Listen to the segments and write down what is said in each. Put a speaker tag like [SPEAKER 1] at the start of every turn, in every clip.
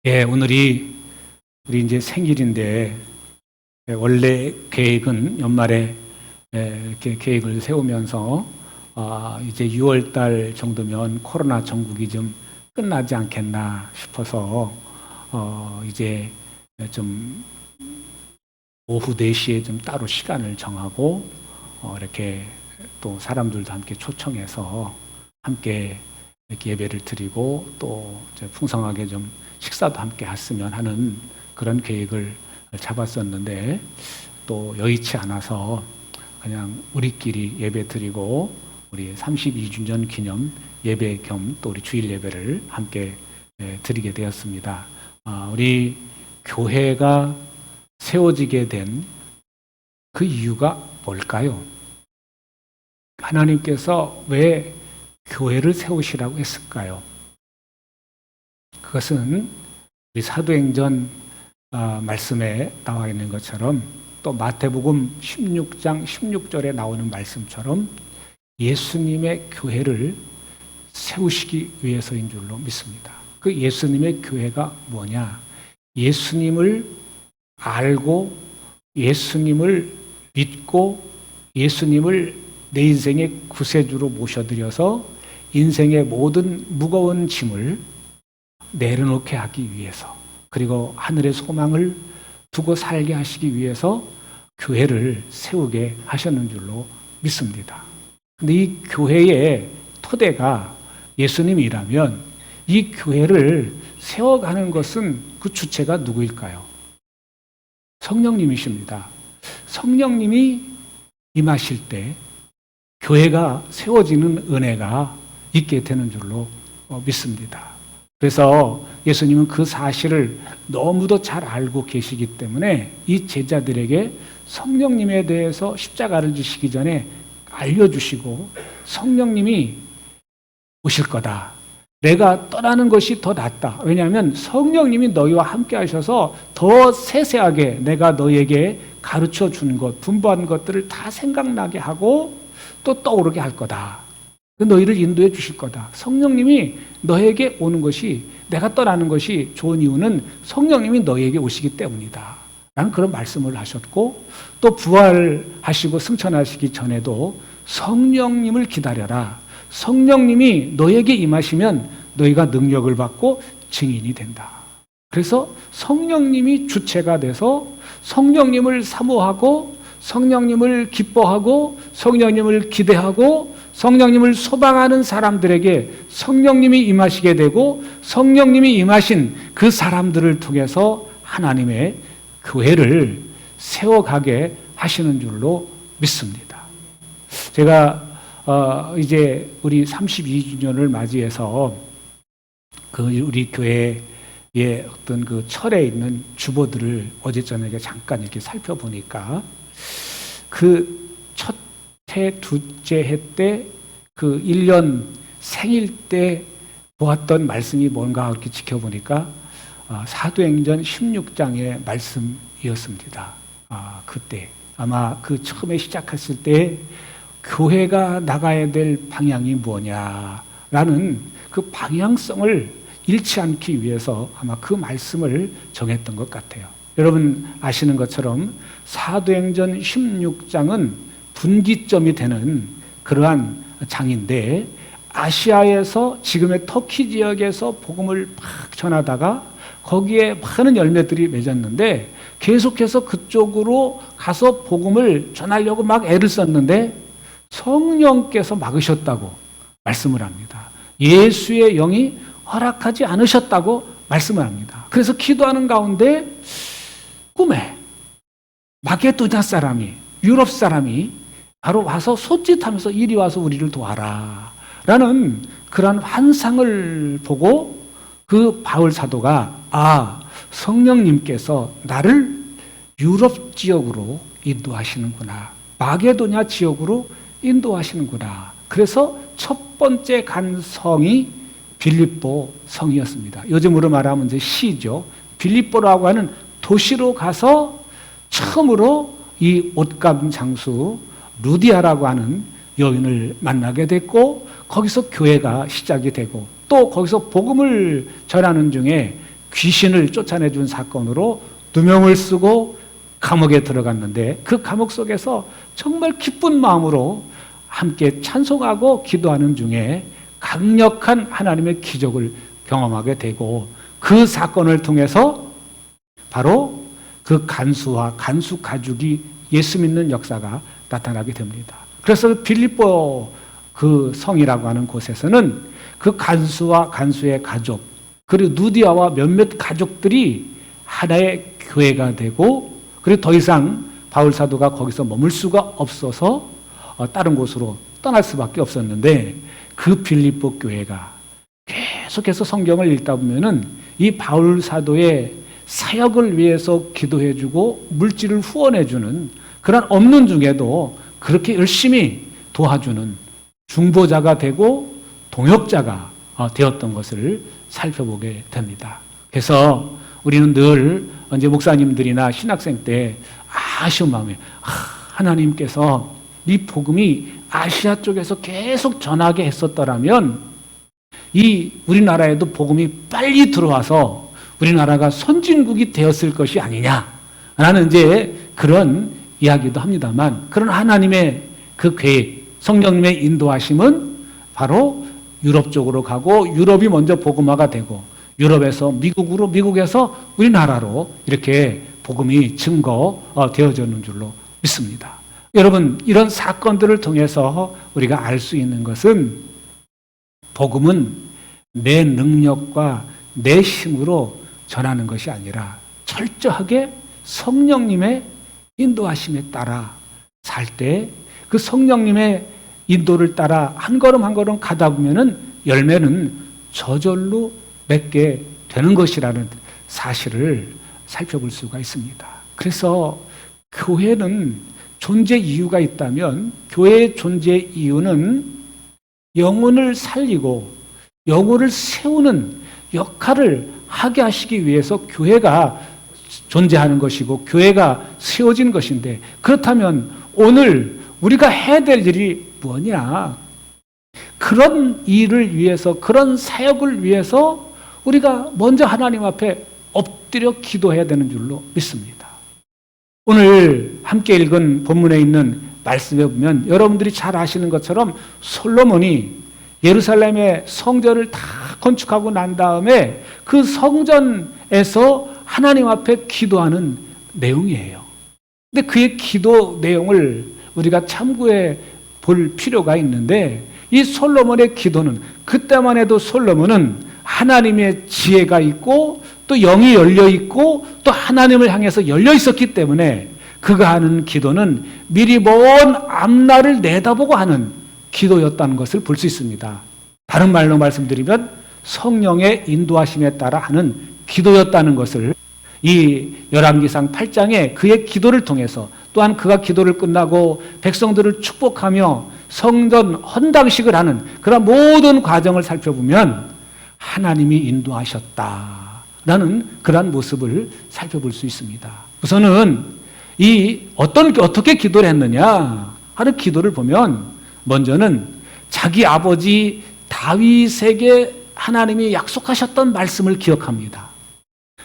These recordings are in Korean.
[SPEAKER 1] 예, 오늘이 우리 이제 생일인데, 원래 계획은 연말에 이렇게 계획을 세우면서 이제 6월 달 정도면 코로나 전국이 좀 끝나지 않겠나 싶어서 이제 좀 오후 4시에 좀 따로 시간을 정하고 이렇게 또 사람들도 함께 초청해서 함께 이렇게 예배를 드리고 또 이제 풍성하게 좀 식사도 함께 했으면 하는 그런 계획을 잡았었는데 또 여의치 않아서 그냥 우리끼리 예배 드리고 우리 32주년 기념 예배 겸 또 우리 주일 예배를 함께 드리게 되었습니다. 우리 교회가 세워지게 된 그 이유가 뭘까요? 하나님께서 왜 교회를 세우시라고 했을까요? 그것은 우리 사도행전 말씀에 나와 있는 것처럼 또 마태복음 16장 16절에 나오는 말씀처럼 예수님의 교회를 세우시기 위해서인 줄로 믿습니다. 그 예수님의 교회가 뭐냐? 예수님을 알고 예수님을 믿고 예수님을 내 인생의 구세주로 모셔드려서 인생의 모든 무거운 짐을 내려놓게 하기 위해서, 그리고 하늘의 소망을 두고 살게 하시기 위해서 교회를 세우게 하셨는 줄로 믿습니다. 근데 이 교회의 토대가 예수님이라면 이 교회를 세워가는 것은 그 주체가 누구일까요? 성령님이십니다. 성령님이 임하실 때 교회가 세워지는 은혜가 있게 되는 줄로 믿습니다. 그래서 예수님은 그 사실을 너무도 잘 알고 계시기 때문에 이 제자들에게 성령님에 대해서 십자가를 지시기 전에 알려주시고, 성령님이 오실 거다, 내가 떠나는 것이 더 낫다, 왜냐하면 성령님이 너희와 함께 하셔서 더 세세하게 내가 너희에게 가르쳐 준 것, 분부한 것들을 다 생각나게 하고 또 떠오르게 할 거다, 너희를 인도해 주실 거다, 성령님이 너에게 오는 것이, 내가 떠나는 것이 좋은 이유는 성령님이 너에게 오시기 때문이다 라는 그런 말씀을 하셨고, 또 부활하시고 승천하시기 전에도 성령님을 기다려라, 성령님이 너에게 임하시면 너희가 능력을 받고 증인이 된다. 그래서 성령님이 주체가 돼서 성령님을 사모하고 성령님을 기뻐하고 성령님을 기대하고 성령님을 소망하는 사람들에게 성령님이 임하시게 되고, 성령님이 임하신 그 사람들을 통해서 하나님의 교회를 세워가게 하시는 줄로 믿습니다. 제가 이제 우리 32주년을 맞이해서 그 우리 교회의 어떤 그 철에 있는 주보들을 어제 저녁에 잠깐 이렇게 살펴보니까 그 첫 해, 둘째 해 때 그 1년 생일 때 보았던 말씀이 뭔가 이렇게 지켜보니까 사도행전 16장의 말씀이었습니다. 그때 아마 그 처음에 시작했을 때 교회가 나가야 될 방향이 뭐냐라는 그 방향성을 잃지 않기 위해서 아마 그 말씀을 정했던 것 같아요. 여러분 아시는 것처럼 사도행전 16장은 분기점이 되는 그러한 장인데, 아시아에서 지금의 터키 지역에서 복음을 막 전하다가 거기에 많은 열매들이 맺었는데 계속해서 그쪽으로 가서 복음을 전하려고 막 애를 썼는데 성령께서 막으셨다고 말씀을 합니다. 예수의 영이 허락하지 않으셨다고 말씀을 합니다. 그래서 기도하는 가운데 꿈에 마게도냐 사람이, 유럽 사람이 바로 와서 손짓하면서 이리 와서 우리를 도와라 라는 그런 환상을 보고 그 바울 사도가 성령님께서 나를 유럽 지역으로 인도하시는구나, 마게도냐 지역으로 인도하시는구나. 그래서 첫 번째 간 성이 빌립보 성이었습니다. 요즘으로 말하면 이제 시죠. 빌립보라고 하는 도시로 가서 처음으로 이 옷감 장수 루디아라고 하는 여인을 만나게 됐고, 거기서 교회가 시작이 되고, 또 거기서 복음을 전하는 중에 귀신을 쫓아내준 사건으로 누명을 쓰고 감옥에 들어갔는데 그 감옥 속에서 정말 기쁜 마음으로 함께 찬송하고 기도하는 중에 강력한 하나님의 기적을 경험하게 되고 그 사건을 통해서 바로 그 간수와 간수 가족이 예수 믿는 역사가 나타나게 됩니다. 그래서 빌립보 그 성이라고 하는 곳에서는 그 간수와 간수의 가족 그리고 누디아와 몇몇 가족들이 하나의 교회가 되고 그리고 더 이상 바울 사도가 거기서 머물 수가 없어서 다른 곳으로 떠날 수밖에 없었는데 그 빌립보 교회가 계속해서 성경을 읽다 보면은 이 바울 사도의 사역을 위해서 기도해주고 물질을 후원해주는 그런 없는 중에도 그렇게 열심히 도와주는 중보자가 되고 동역자가 되었던 것을 살펴보게 됩니다. 그래서 우리는 늘 언제 목사님들이나 신학생 때 아쉬운 마음에 하나님께서 이 복음이 아시아 쪽에서 계속 전하게 했었더라면 이 우리나라에도 복음이 빨리 들어와서 우리나라가 선진국이 되었을 것이 아니냐라는 이제 그런 이야기도 합니다만 그런 하나님의 그 계획, 성령님의 인도하심은 바로 유럽 쪽으로 가고 유럽이 먼저 복음화가 되고 유럽에서 미국으로 미국에서 우리나라로 이렇게 복음이 증거되어지는 줄로 믿습니다. 여러분 이런 사건들을 통해서 우리가 알 수 있는 것은 복음은 내 능력과 내 힘으로 전하는 것이 아니라 철저하게 성령님의 인도하심에 따라 살 때 그 성령님의 인도를 따라 한 걸음 한 걸음 가다 보면은 열매는 저절로 맺게 되는 것이라는 사실을 살펴볼 수가 있습니다. 그래서 교회는 존재 이유가 있다면 교회의 존재 이유는 영혼을 살리고 영혼을 세우는 역할을 하게 하시기 위해서 교회가 존재하는 것이고 교회가 세워진 것인데 그렇다면 오늘 우리가 해야 될 일이 뭐냐? 그런 일을 위해서 그런 사역을 위해서 우리가 먼저 하나님 앞에 엎드려 기도해야 되는 줄로 믿습니다. 오늘 함께 읽은 본문에 있는 말씀에 보면 여러분들이 잘 아시는 것처럼 솔로몬이 예루살렘의 성전을 다 건축하고 난 다음에 그 성전에서 하나님 앞에 기도하는 내용이에요. 근데 그의 기도 내용을 우리가 참고해 볼 필요가 있는데 이 솔로몬의 기도는 그때만 해도 솔로몬은 하나님의 지혜가 있고 또 영이 열려 있고 또 하나님을 향해서 열려 있었기 때문에 그가 하는 기도는 미리 먼 앞날을 내다보고 하는 기도였다는 것을 볼 수 있습니다. 다른 말로 말씀드리면 성령의 인도하심에 따라 하는 기도였다는 것을 이 열왕기상 8장에 그의 기도를 통해서 또한 그가 기도를 끝나고 백성들을 축복하며 성전 헌당식을 하는 그런 모든 과정을 살펴보면 하나님이 인도하셨다라는 그런 모습을 살펴볼 수 있습니다. 우선은 어떻게 기도를 했느냐 하는 기도를 보면 먼저는 자기 아버지 다윗에게 하나님이 약속하셨던 말씀을 기억합니다.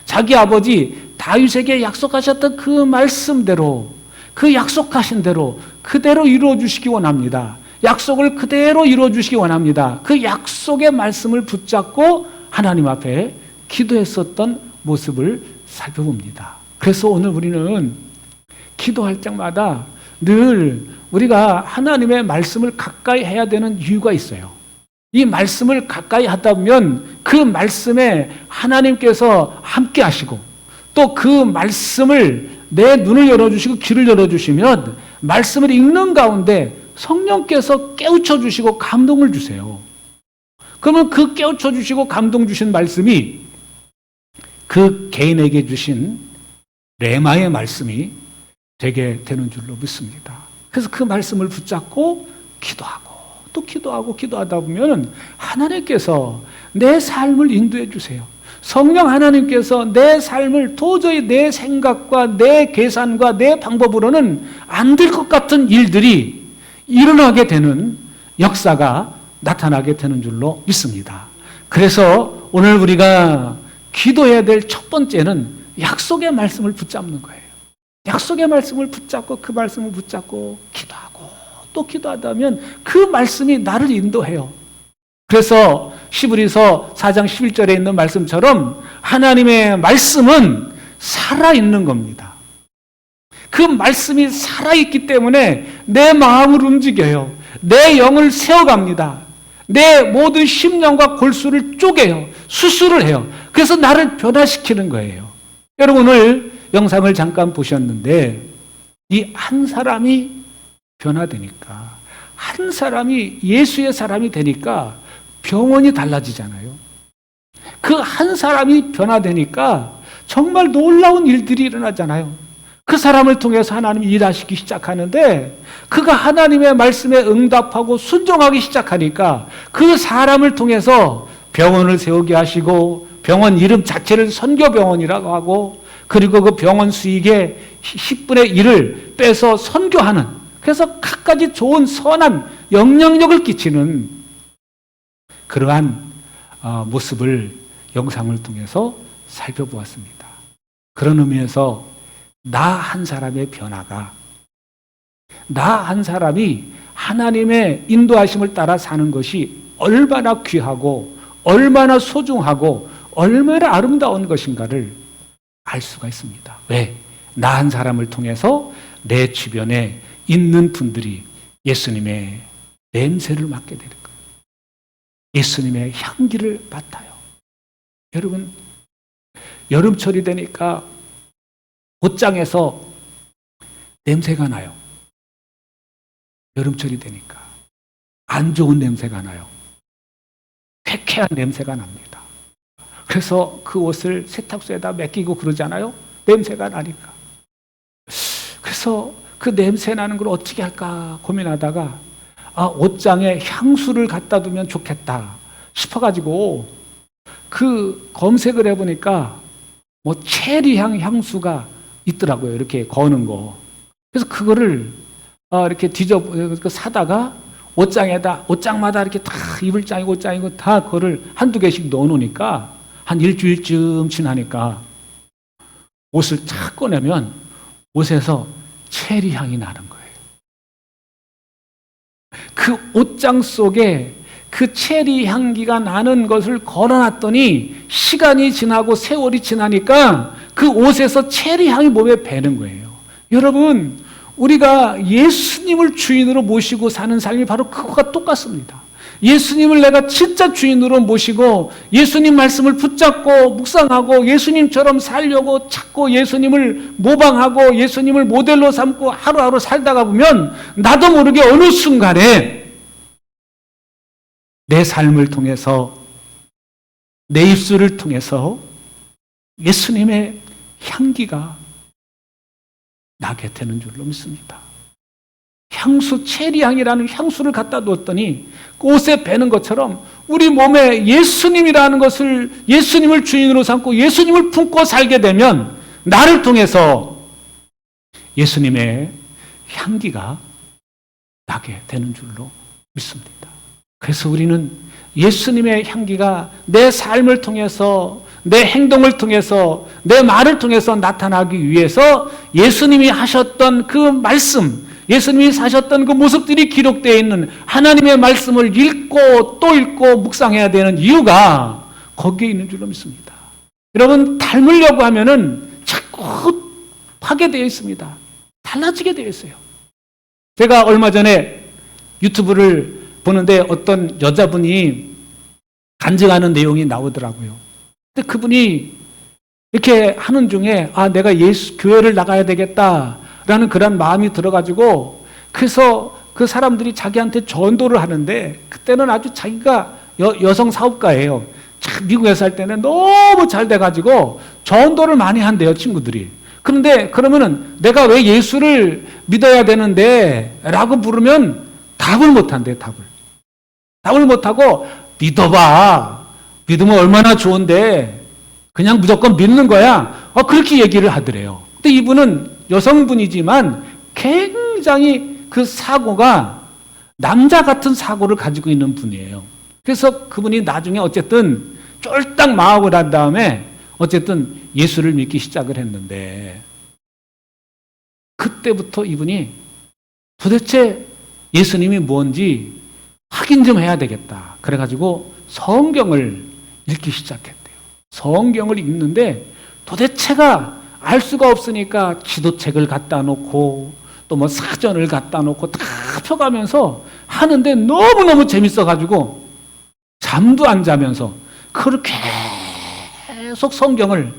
[SPEAKER 1] 자기 아버지 다윗에게 약속하셨던 그 말씀대로 그 약속하신 대로 그대로 이루어 주시기 원합니다. 약속을 그대로 이루어 주시기 원합니다. 그 약속의 말씀을 붙잡고 하나님 앞에 기도했었던 모습을 살펴봅니다. 그래서 오늘 우리는 기도할 때마다 늘 우리가 하나님의 말씀을 가까이 해야 되는 이유가 있어요. 이 말씀을 가까이 하다 보면 그 말씀에 하나님께서 함께 하시고 또 그 말씀을 내 눈을 열어주시고 귀를 열어주시면 말씀을 읽는 가운데 성령께서 깨우쳐 주시고 감동을 주세요. 그러면 그 깨우쳐 주시고 감동 주신 말씀이 그 개인에게 주신 레마의 말씀이 되게 되는 줄로 믿습니다. 그래서 그 말씀을 붙잡고 기도하고 또 기도하다 보면 하나님께서 내 삶을 인도해 주세요. 성령 하나님께서 내 삶을 도저히 내 생각과 내 계산과 내 방법으로는 안 될 것 같은 일들이 일어나게 되는 역사가 나타나게 되는 줄로 믿습니다. 그래서 오늘 우리가 기도해야 될 첫 번째는 약속의 말씀을 붙잡는 거예요. 약속의 말씀을 붙잡고 그 말씀을 붙잡고 기도하고 또 기도하다면 그 말씀이 나를 인도해요. 그래서 히브리서 4장 11절에 있는 말씀처럼 하나님의 말씀은 살아있는 겁니다. 그 말씀이 살아있기 때문에 내 마음을 움직여요. 내 영을 세워갑니다. 내 모든 심령과 골수를 쪼개요. 수술을 해요. 그래서 나를 변화시키는 거예요. 여러분 오늘 영상을 잠깐 보셨는데 이 한 사람이 변화되니까, 한 사람이 예수의 사람이 되니까 병원이 달라지잖아요. 그 한 사람이 변화되니까 정말 놀라운 일들이 일어나잖아요. 그 사람을 통해서 하나님이 일하시기 시작하는데 그가 하나님의 말씀에 응답하고 순종하기 시작하니까 그 사람을 통해서 병원을 세우게 하시고 병원 이름 자체를 선교병원이라고 하고 그리고 그 병원 수익의 10분의 1을 빼서 선교하는, 그래서 갖가지 좋은 선한 영향력을 끼치는 그러한 모습을 영상을 통해서 살펴보았습니다. 그런 의미에서 나 한 사람의 변화가, 나 한 사람이 하나님의 인도하심을 따라 사는 것이 얼마나 귀하고 얼마나 소중하고 얼마나 아름다운 것인가를 알 수가 있습니다. 왜? 나 한 사람을 통해서 내 주변에 있는 분들이 예수님의 냄새를 맡게 되는 거예요. 예수님의 향기를 맡아요. 여러분, 여름철이 되니까 옷장에서 냄새가 나요. 여름철이 되니까 안 좋은 냄새가 나요. 쾌쾌한 냄새가 납니다. 그래서 그 옷을 세탁소에다 맡기고 그러잖아요. 냄새가 나니까. 그래서 그 냄새 나는 걸 어떻게 할까 고민하다가 옷장에 향수를 갖다 두면 좋겠다 싶어가지고 그 검색을 해보니까 뭐 체리향 향수가 있더라고요. 이렇게 거는 거. 그래서 그거를 이렇게 사다가 옷장마다 이렇게 다 이불장이고 옷장이고 다 그거를 한두 개씩 넣어놓으니까 한 일주일쯤 지나니까 옷을 탁 꺼내면 옷에서 체리 향이 나는 거예요. 그 옷장 속에 그 체리 향기가 나는 것을 걸어놨더니 시간이 지나고 세월이 지나니까 그 옷에서 체리 향이 몸에 배는 거예요. 여러분, 우리가 예수님을 주인으로 모시고 사는 삶이 바로 그거와 똑같습니다. 예수님을 내가 진짜 주인으로 모시고 예수님 말씀을 붙잡고 묵상하고 예수님처럼 살려고 찾고 예수님을 모방하고 예수님을 모델로 삼고 하루하루 살다가 보면 나도 모르게 어느 순간에 내 삶을 통해서 내 입술을 통해서 예수님의 향기가 나게 되는 줄로 믿습니다. 향수, 체리향이라는 향수를 갖다 놓았더니 그 옷에 배는 것처럼 우리 몸에 예수님이라는 것을, 예수님을 주인으로 삼고 예수님을 품고 살게 되면 나를 통해서 예수님의 향기가 나게 되는 줄로 믿습니다. 그래서 우리는 예수님의 향기가 내 삶을 통해서, 내 행동을 통해서, 내 말을 통해서 나타나기 위해서 예수님이 하셨던 그 말씀, 예수님이 사셨던 그 모습들이 기록되어 있는 하나님의 말씀을 읽고 또 읽고 묵상해야 되는 이유가 거기에 있는 줄로 믿습니다. 여러분, 닮으려고 하면은 자꾸 하게 되어 있습니다. 달라지게 되어 있어요. 제가 얼마 전에 유튜브를 보는데 어떤 여자분이 간증하는 내용이 나오더라고요. 근데 그분이 이렇게 하는 중에 내가 교회를 나가야 되겠다라는 그런 마음이 들어가지고 그래서 그 사람들이 자기한테 전도를 하는데 그때는 아주 자기가 여성 사업가예요. 미국에 살 때는 너무 잘 돼가지고 전도를 많이 한대요, 친구들이. 그런데 그러면은 내가 왜 예수를 믿어야 되는데 라고 물으면 답을 못한대요, 답을 못하고 믿어봐. 믿으면 얼마나 좋은데 그냥 무조건 믿는 거야. 그렇게 얘기를 하더래요. 근데 이분은 여성분이지만 굉장히 그 사고가 남자 같은 사고를 가지고 있는 분이에요. 그래서 그분이 나중에 어쨌든 쫄딱 마음을 한 다음에 어쨌든 예수를 믿기 시작을 했는데 그때부터 이분이 도대체 예수님이 뭔지 확인 좀 해야 되겠다. 그래가지고 성경을 읽기 시작했대요. 성경을 읽는데 도대체가 알 수가 없으니까 지도책을 갖다 놓고 또 뭐 사전을 갖다 놓고 다 펴가면서 하는데 너무너무 재밌어가지고 잠도 안 자면서 그렇게 계속 성경을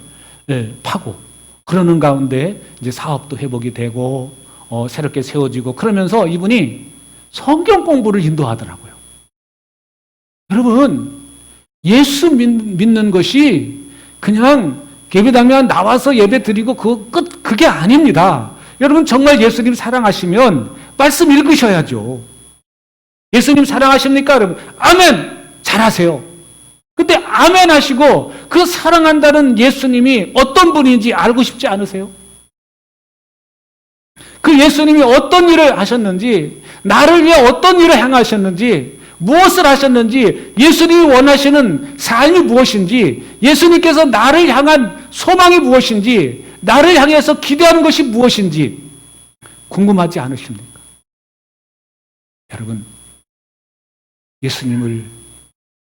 [SPEAKER 1] 파고 그러는 가운데 이제 사업도 회복이 되고 새롭게 세워지고 그러면서 이분이 성경 공부를 인도하더라고요. 여러분, 예수 믿는 것이 그냥 예배당에 나와서 예배 드리고 그게 아닙니다. 여러분 정말 예수님 사랑하시면 말씀 읽으셔야죠. 예수님 사랑하십니까? 여러분 아멘! 잘하세요. 근데 아멘 하시고 그 사랑한다는 예수님이 어떤 분인지 알고 싶지 않으세요? 그 예수님이 어떤 일을 하셨는지, 나를 위해 어떤 일을 행하셨는지, 무엇을 하셨는지, 예수님이 원하시는 삶이 무엇인지, 예수님께서 나를 향한 소망이 무엇인지, 나를 향해서 기대하는 것이 무엇인지 궁금하지 않으십니까? 여러분, 예수님을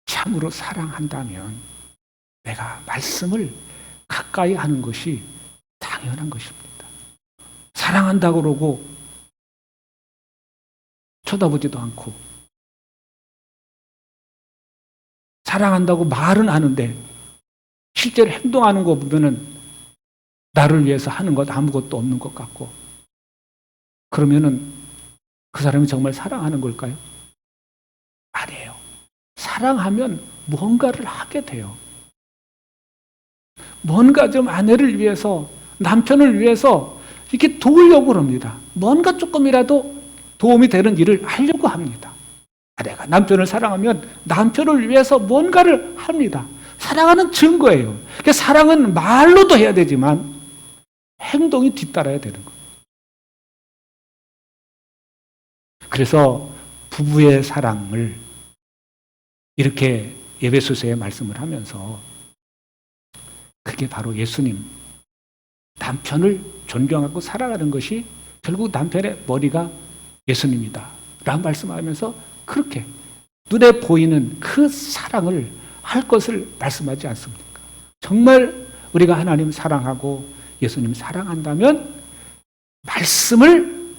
[SPEAKER 1] 참으로 사랑한다면 내가 말씀을 가까이 하는 것이 당연한 것입니다. 사랑한다고 그러고 쳐다보지도 않고 사랑한다고 말은 하는데 실제로 행동하는 거 보면은 나를 위해서 하는 것 아무것도 없는 것 같고 그러면은 그 사람이 정말 사랑하는 걸까요? 아니에요. 사랑하면 뭔가를 하게 돼요. 뭔가 좀 아내를 위해서 남편을 위해서 이렇게 도우려고 합니다. 뭔가 조금이라도 도움이 되는 일을 하려고 합니다. 내가 남편을 사랑하면 남편을 위해서 뭔가를 합니다. 사랑하는 증거예요. 그러니까 사랑은 말로도 해야 되지만 행동이 뒤따라야 되는 거예요. 그래서 부부의 사랑을 이렇게 에베소서에 말씀을 하면서 그게 바로 예수님, 남편을 존경하고 사랑하는 것이 결국 남편의 머리가 예수님이다 라고 말씀하면서 그렇게 눈에 보이는 그 사랑을 할 것을 말씀하지 않습니까? 정말 우리가 하나님 사랑하고 예수님 사랑한다면 말씀을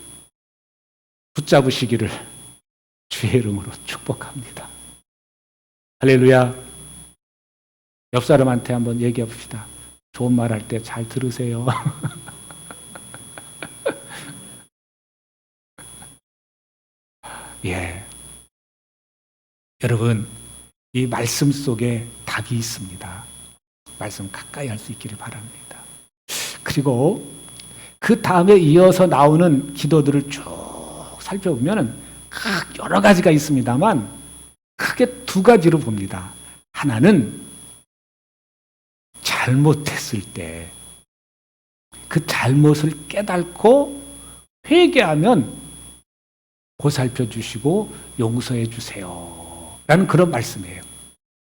[SPEAKER 1] 붙잡으시기를 주의 이름으로 축복합니다. 할렐루야. 옆 사람한테 한번 얘기해 봅시다. 좋은 말 할 때 잘 들으세요. 예. 여러분, 이 말씀 속에 답이 있습니다. 말씀 가까이 할 수 있기를 바랍니다. 그리고 그 다음에 이어서 나오는 기도들을 쭉 살펴보면 여러 가지가 있습니다만 크게 두 가지로 봅니다. 하나는 잘못했을 때 그 잘못을 깨닫고 회개하면 보살펴 주시고 용서해 주세요 라는 그런 말씀이에요.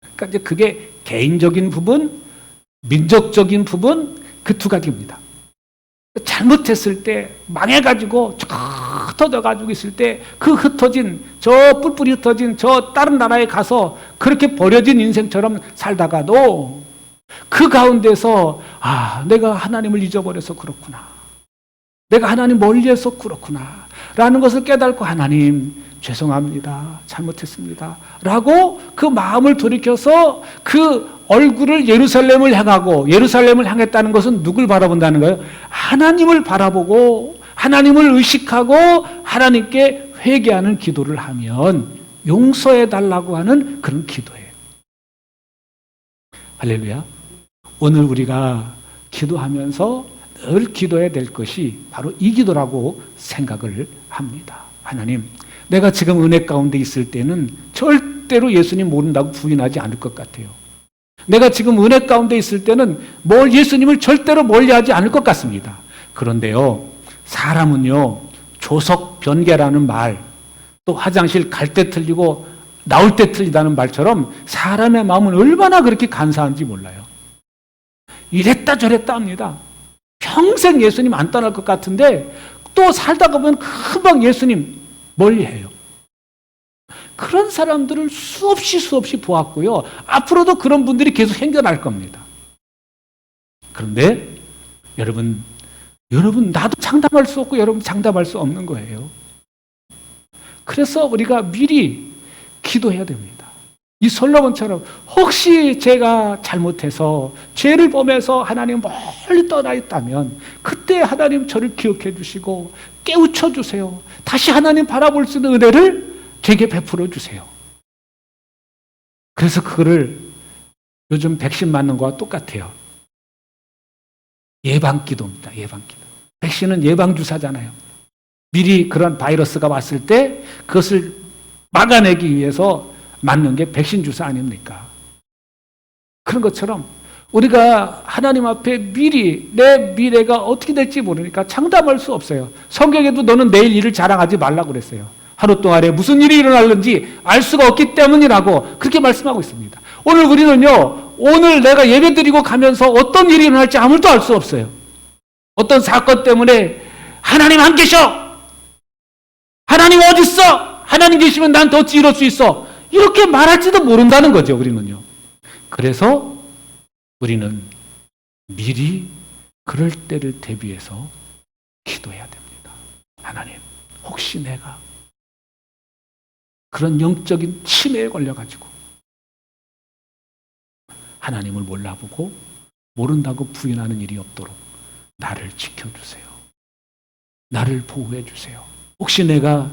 [SPEAKER 1] 그러니까 이제 그게 개인적인 부분, 민족적인 부분 그 두 가지입니다. 잘못했을 때 망해가지고 흩어져가지고 있을 때 그 흩어진 저 뿔뿔이 흩어진 저 다른 나라에 가서 그렇게 버려진 인생처럼 살다가도 그 가운데서 내가 하나님을 잊어버려서 그렇구나, 내가 하나님 멀리해서 그렇구나 라는 것을 깨닫고 하나님 죄송합니다, 잘못했습니다 라고 그 마음을 돌이켜서 그 얼굴을 예루살렘을 향하고, 예루살렘을 향했다는 것은 누굴 바라본다는 거예요? 하나님을 바라보고 하나님을 의식하고 하나님께 회개하는 기도를 하면 용서해 달라고 하는 그런 기도예요. 할렐루야. 오늘 우리가 기도하면서 늘 기도해야 될 것이 바로 이 기도라고 생각을 합니다. 하나님, 내가 지금 은혜 가운데 있을 때는 절대로 예수님 모른다고 부인하지 않을 것 같아요. 내가 지금 은혜 가운데 있을 때는 예수님을 절대로 멀리하지 않을 것 같습니다. 그런데요, 사람은요, 조석 변개라는 말, 또 화장실 갈 때 틀리고 나올 때 틀리다는 말처럼 사람의 마음은 얼마나 그렇게 간사한지 몰라요. 이랬다 저랬다 합니다. 평생 예수님 안 떠날 것 같은데 또 살다가 보면 금방 예수님 멀리해요. 그런 사람들을 수없이 보았고요. 앞으로도 그런 분들이 계속 생겨날 겁니다. 그런데 여러분 나도 장담할 수 없고 여러분 장담할 수 없는 거예요. 그래서 우리가 미리 기도해야 됩니다. 이 솔로몬처럼 혹시 제가 잘못해서 죄를 범해서 하나님 멀리 떠나 있다면 그때 하나님 저를 기억해 주시고 깨우쳐 주세요. 다시 하나님 바라볼 수 있는 은혜를 제게 베풀어 주세요. 그래서 그거를 요즘 백신 맞는 거와 똑같아요. 예방기도입니다. 예방기도. 백신은 예방주사잖아요. 미리 그런 바이러스가 왔을 때 그것을 막아내기 위해서 맞는 게 백신 주사 아닙니까? 그런 것처럼 우리가 하나님 앞에 미리 내 미래가 어떻게 될지 모르니까 장담할 수 없어요. 성경에도 너는 내일 일을 자랑하지 말라고 그랬어요. 하루 동안에 무슨 일이 일어날는지 알 수가 없기 때문이라고 그렇게 말씀하고 있습니다. 오늘 우리는요, 오늘 내가 예배 드리고 가면서 어떤 일이 일어날지 아무도 알 수 없어요. 어떤 사건 때문에 하나님 안 계셔! 하나님 어디 있어? 하나님 계시면 나한테 어찌 이럴 수 있어? 이렇게 말할지도 모른다는 거죠, 우리는요. 그래서 우리는 미리 그럴 때를 대비해서 기도해야 됩니다. 하나님, 혹시 내가 그런 영적인 치매에 걸려가지고 하나님을 몰라보고 모른다고 부인하는 일이 없도록 나를 지켜주세요. 나를 보호해 주세요. 혹시 내가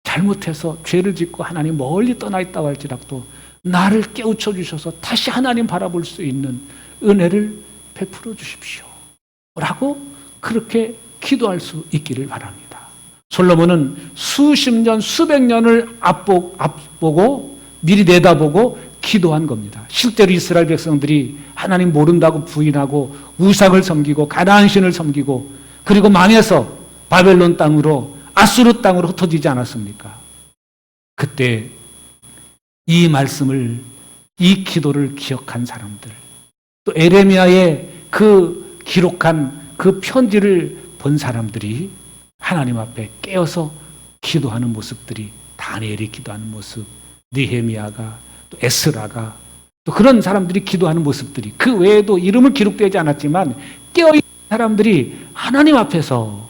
[SPEAKER 1] 잘못해서 죄를 짓고 하나님 멀리 떠나 있다고 할지라도 나를 깨우쳐 주셔서 다시 하나님 바라볼 수 있는 은혜를 베풀어 주십시오. 라고 그렇게 기도할 수 있기를 바랍니다. 솔로몬은 수십 년, 수백 년을 앞보고 미리 내다보고 기도한 겁니다. 실제로 이스라엘 백성들이 하나님 모른다고 부인하고 우상을 섬기고 가나안 신을 섬기고 그리고 망해서 바벨론 땅으로 아수르 땅으로 흩어지지 않았습니까? 그때 이 말씀을, 이 기도를 기억한 사람들, 또 에레미야의 그 기록한 그 편지를 본 사람들이 하나님 앞에 깨어서 기도하는 모습들이, 다니엘이 기도하는 모습, 느헤미야가, 또 에스라가, 또 그런 사람들이 기도하는 모습들이, 그 외에도 이름을 기록되지 않았지만 깨어있는 사람들이 하나님 앞에서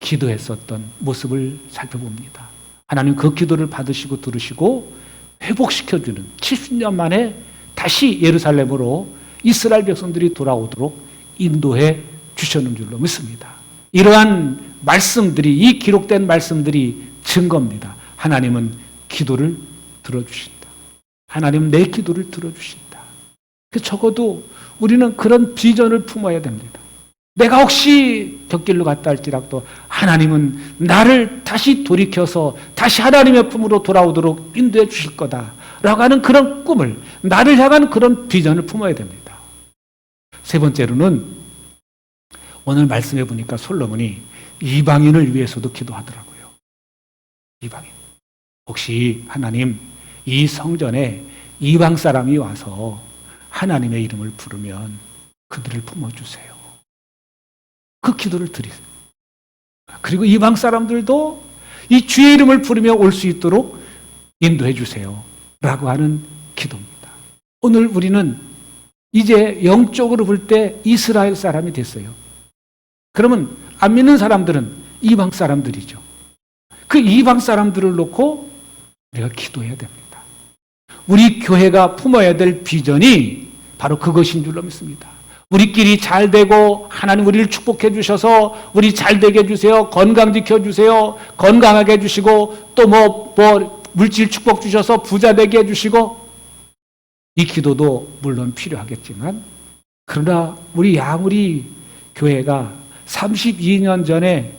[SPEAKER 1] 기도했었던 모습을 살펴봅니다. 하나님 그 기도를 받으시고 들으시고 회복시켜주는 70년 만에 다시 예루살렘으로 이스라엘 백성들이 돌아오도록 인도해 주셨는 줄로 믿습니다. 이러한 말씀들이, 이 기록된 말씀들이 증거입니다. 하나님은 기도를 들어주신다. 하나님은 내 기도를 들어주신다. 적어도 우리는 그런 비전을 품어야 됩니다. 내가 혹시 곁길로 갔다 할지라도 하나님은 나를 다시 돌이켜서 다시 하나님의 품으로 돌아오도록 인도해 주실 거다라고 하는 그런 꿈을, 나를 향한 그런 비전을 품어야 됩니다. 세 번째로는 오늘 말씀해 보니까 솔로몬이 이방인을 위해서도 기도하더라고요. 이방인. 혹시 하나님 이 성전에 이방 사람이 와서 하나님의 이름을 부르면 그들을 품어주세요. 그 기도를 드리세요. 그리고 이방 사람들도 이 주의 이름을 부르며 올 수 있도록 인도해 주세요. 라고 하는 기도입니다. 오늘 우리는 이제 영적으로 볼 때 이스라엘 사람이 됐어요. 그러면 안 믿는 사람들은 이방 사람들이죠. 그 이방 사람들을 놓고 우리가 기도해야 됩니다. 우리 교회가 품어야 될 비전이 바로 그것인 줄로 믿습니다. 우리끼리 잘 되고 하나님 우리를 축복해 주셔서 우리 잘 되게 해주세요. 건강 지켜주세요. 건강하게 해주시고 또 물질 축복 주셔서 부자 되게 해주시고, 이 기도도 물론 필요하겠지만, 그러나 우리 양우리 교회가 32년 전에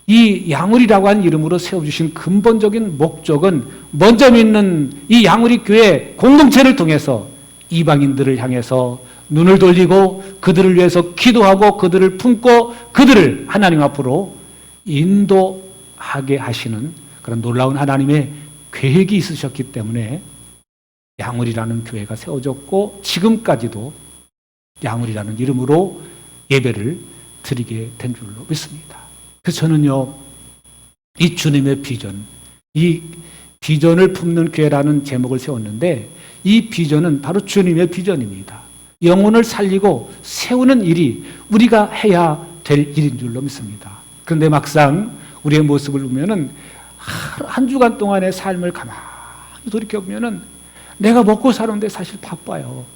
[SPEAKER 1] 이 양우리라고 하는 이름으로 세워주신 근본적인 목적은 먼저 믿는 이 양우리 교회 공동체를 통해서 이방인들을 향해서 눈을 돌리고 그들을 위해서 기도하고 그들을 품고 그들을 하나님 앞으로 인도하게 하시는 그런 놀라운 하나님의 계획이 있으셨기 때문에 양우리라는 교회가 세워졌고 지금까지도 양울이라는 이름으로 예배를 드리게 된 줄로 믿습니다. 그래서 저는요, 이 주님의 비전, 이 비전을 품는 교회라는 제목을 세웠는데 이 비전은 바로 주님의 비전입니다. 영혼을 살리고 세우는 일이 우리가 해야 될 일인 줄로 믿습니다. 그런데 막상 우리의 모습을 보면은 한 주간 동안의 삶을 가만히 돌이켜보면은 내가 먹고 사는데 사실 바빠요.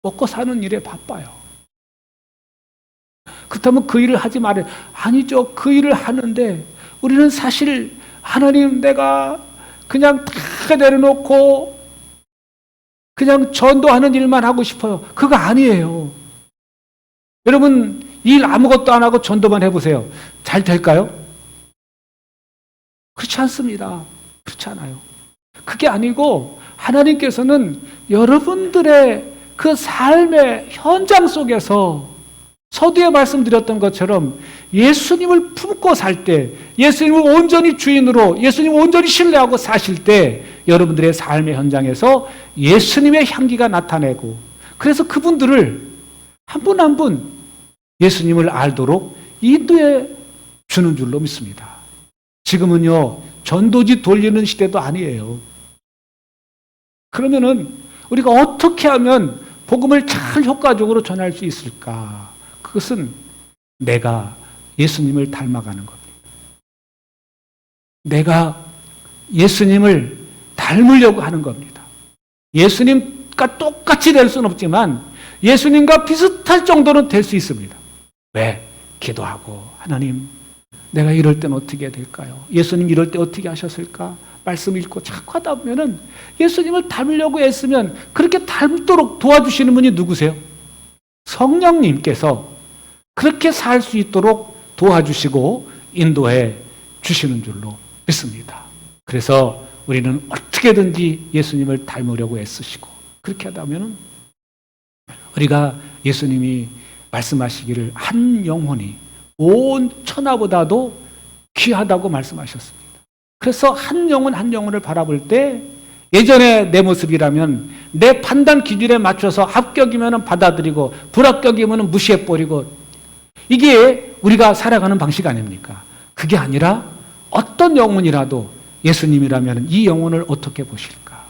[SPEAKER 1] 먹고 사는 일에 바빠요. 그렇다면 그 일을 하지 말아요. 아니죠. 그 일을 하는데 우리는 사실 하나님 내가 그냥 다 내려놓고 그냥 전도하는 일만 하고 싶어요. 그거 아니에요. 여러분 일 아무것도 안 하고 전도만 해보세요. 잘 될까요? 그렇지 않습니다. 그렇지 않아요. 그게 아니고 하나님께서는 여러분들의 그 삶의 현장 속에서 서두에 말씀드렸던 것처럼 예수님을 품고 살 때, 예수님을 온전히 주인으로, 예수님을 온전히 신뢰하고 사실 때 여러분들의 삶의 현장에서 예수님의 향기가 나타내고 그래서 그분들을 한 분 한 분 예수님을 알도록 인도해 주는 줄로 믿습니다. 지금은요, 전도지 돌리는 시대도 아니에요. 그러면은 우리가 어떻게 하면 복음을 잘 효과적으로 전할 수 있을까? 그것은 내가 예수님을 닮아가는 겁니다. 내가 예수님을 닮으려고 하는 겁니다. 예수님과 똑같이 될 수는 없지만 예수님과 비슷할 정도는 될 수 있습니다. 왜? 기도하고 하나님 내가 이럴 때는 어떻게 해야 될까요? 예수님 이럴 때 어떻게 하셨을까? 말씀 읽고 자꾸 하다 보면은 예수님을 닮으려고 애쓰면 그렇게 닮도록 도와주시는 분이 누구세요? 성령님께서 그렇게 살 수 있도록 도와주시고 인도해 주시는 줄로 믿습니다. 그래서 우리는 어떻게든지 예수님을 닮으려고 애쓰시고 그렇게 하다 보면은 우리가 예수님이 말씀하시기를 한 영혼이 온 천하보다도 귀하다고 말씀하셨습니다. 그래서 한 영혼 한 영혼을 바라볼 때 예전에 내 모습이라면 내 판단 기준에 맞춰서 합격이면 받아들이고 불합격이면 무시해버리고 이게 우리가 살아가는 방식 아닙니까? 그게 아니라 어떤 영혼이라도 예수님이라면 이 영혼을 어떻게 보실까?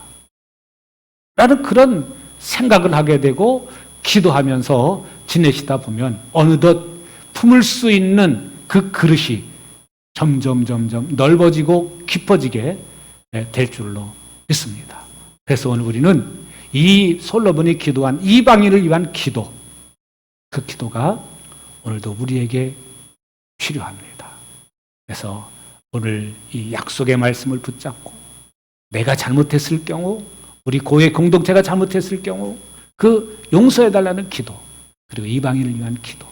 [SPEAKER 1] 라는 그런 생각을 하게 되고 기도하면서 지내시다 보면 어느덧 품을 수 있는 그 그릇이 점점 넓어지고 깊어지게 될 줄로 믿습니다. 그래서 오늘 우리는 이 솔로몬이 기도한 이방인을 위한 기도, 그 기도가 오늘도 우리에게 필요합니다. 그래서 오늘 이 약속의 말씀을 붙잡고 내가 잘못했을 경우, 우리 교회 공동체가 잘못했을 경우 그 용서해달라는 기도, 그리고 이방인을 위한 기도,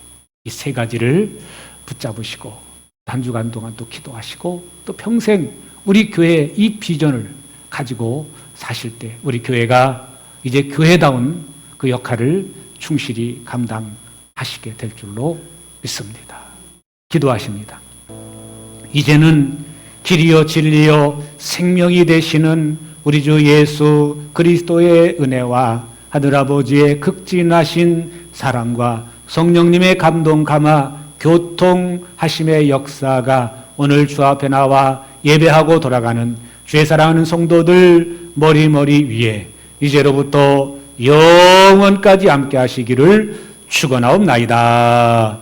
[SPEAKER 1] 이 세 가지를 붙잡으시고 한 주간 동안 또 기도하시고 또 평생 우리 교회의 이 비전을 가지고 사실 때 우리 교회가 이제 교회다운 그 역할을 충실히 감당하시게 될 줄로 믿습니다. 기도하십니다. 이제는 길이요 진리요 생명이 되시는 우리 주 예수 그리스도의 은혜와 하늘아버지의 극진하신 사랑과 성령님의 감동 감화 교통하심의 역사가 오늘 주 앞에 나와 예배하고 돌아가는 주의 사랑하는 성도들 머리 위에 이제로부터 영원까지 함께 하시기를 축원하옵나이다.